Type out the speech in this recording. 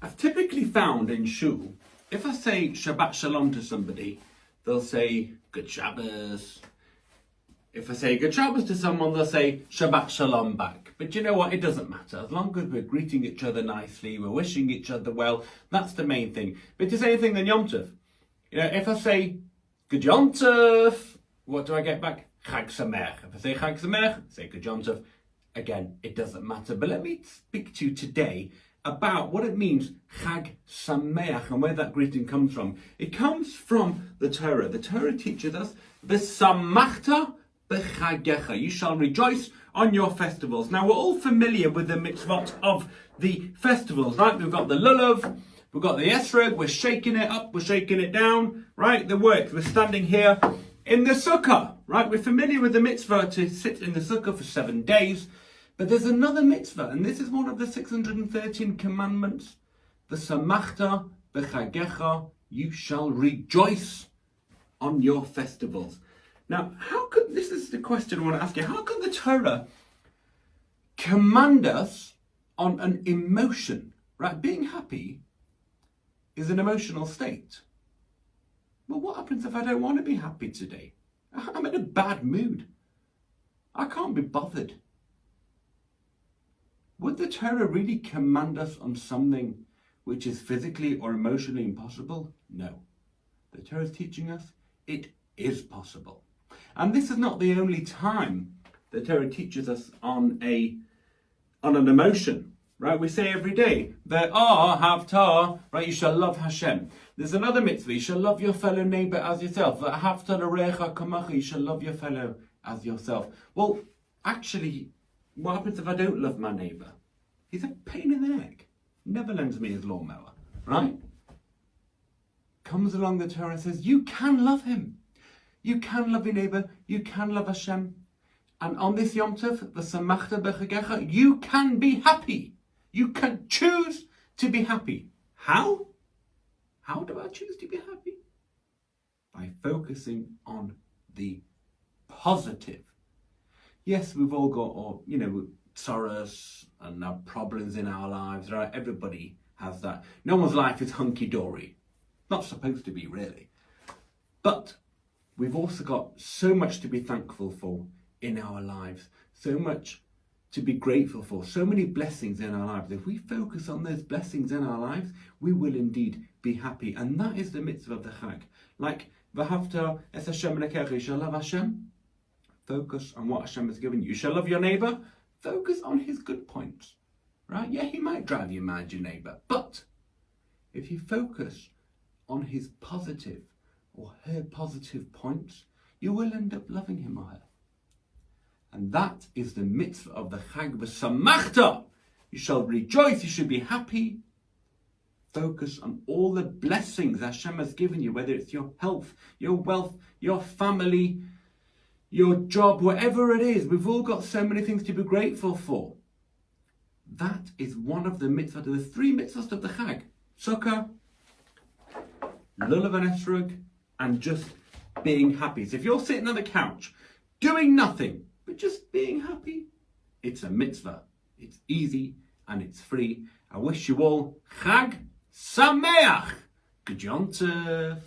I've typically found in shul, if I say Shabbat Shalom to somebody, they'll say Good Shabbos. If I say Good Shabbos to someone, they'll say Shabbat Shalom back. But you know what? It doesn't matter. As long as we're greeting each other nicely, we're wishing each other well, that's the main thing. But to say anything than Yom Tov, if I say Good Yom Tov, what do I get back? Chag SAMEACH. If I say Chag SAMEACH, say Good Yom Tov. Again, it doesn't matter. But let me speak to you today about what it means, Chag SAMEACH, and where that greeting comes from. It comes from the Torah. The Torah teaches us, V'samachta b'chagecha. You shall rejoice on your festivals. Now, we're all familiar with the mitzvot of the festivals, right? We've got the lulav, we've got the esrog, we're shaking it up, we're shaking it down, right? The works, we're standing here in the Succot, right? We're familiar with the mitzvah to sit in the Sukkah for 7 days. But there's another mitzvah, and this is one of the 613 commandments. V'samachta b'chagecha, you shall rejoice on your festivals. Now, this is the question I want to ask you, how can the Torah command us on an emotion, right? Being happy is an emotional state. Well, what happens if I don't want to be happy today? I'm in a bad mood. I can't be bothered. Would the Torah really command us on something which is physically or emotionally impossible? No. The Torah is teaching us it is possible. And this is not the only time the Torah teaches us on an emotion, right? We say every day, Havtah, right? You shall love Hashem. There's another mitzvah, you shall love your fellow neighbor as yourself. Havtah l'recha kamacha, you shall love your fellow as yourself. Well, actually, what happens if I don't love my neighbour? He's a pain in the neck. Never lends me his lawnmower, right? Comes along the Torah and says, you can love him. You can love your neighbour. You can love Hashem. And on this Yom Tov, the Samachta B'chagecha, you can be happy. You can choose to be happy. How? How do I choose to be happy? By focusing on the positive. Yes, we've all got, sorrows and our problems in our lives, right? Everybody has that. No one's life is hunky-dory. Not supposed to be, really. But we've also got so much to be thankful for in our lives. So much to be grateful for. So many blessings in our lives. If we focus on those blessings in our lives, we will indeed be happy. And that is the mitzvah of the Chag. Like, V'havta es Hashem Elokecha, you shall love Hashem. Focus on what Hashem has given you. You shall love your neighbour. Focus on his good points. Right? Yeah, he might drive you mad, your neighbour. But if you focus on his positive or her positive points, you will end up loving him or her. And that is the mitzvah of the Chag V'samachta. You shall rejoice, you should be happy. Focus on all the blessings Hashem has given you, whether it's your health, your wealth, your family, your job, whatever it is. We've all got so many things to be grateful for. That is one of the mitzvahs, the 3 mitzvahs of the Chag. Sukkah, lulav and esrog, and just being happy. So if you're sitting on the couch, doing nothing, but just being happy, it's a mitzvah. It's easy and it's free. I wish you all Chag SAMEACH. Good Yom Tov.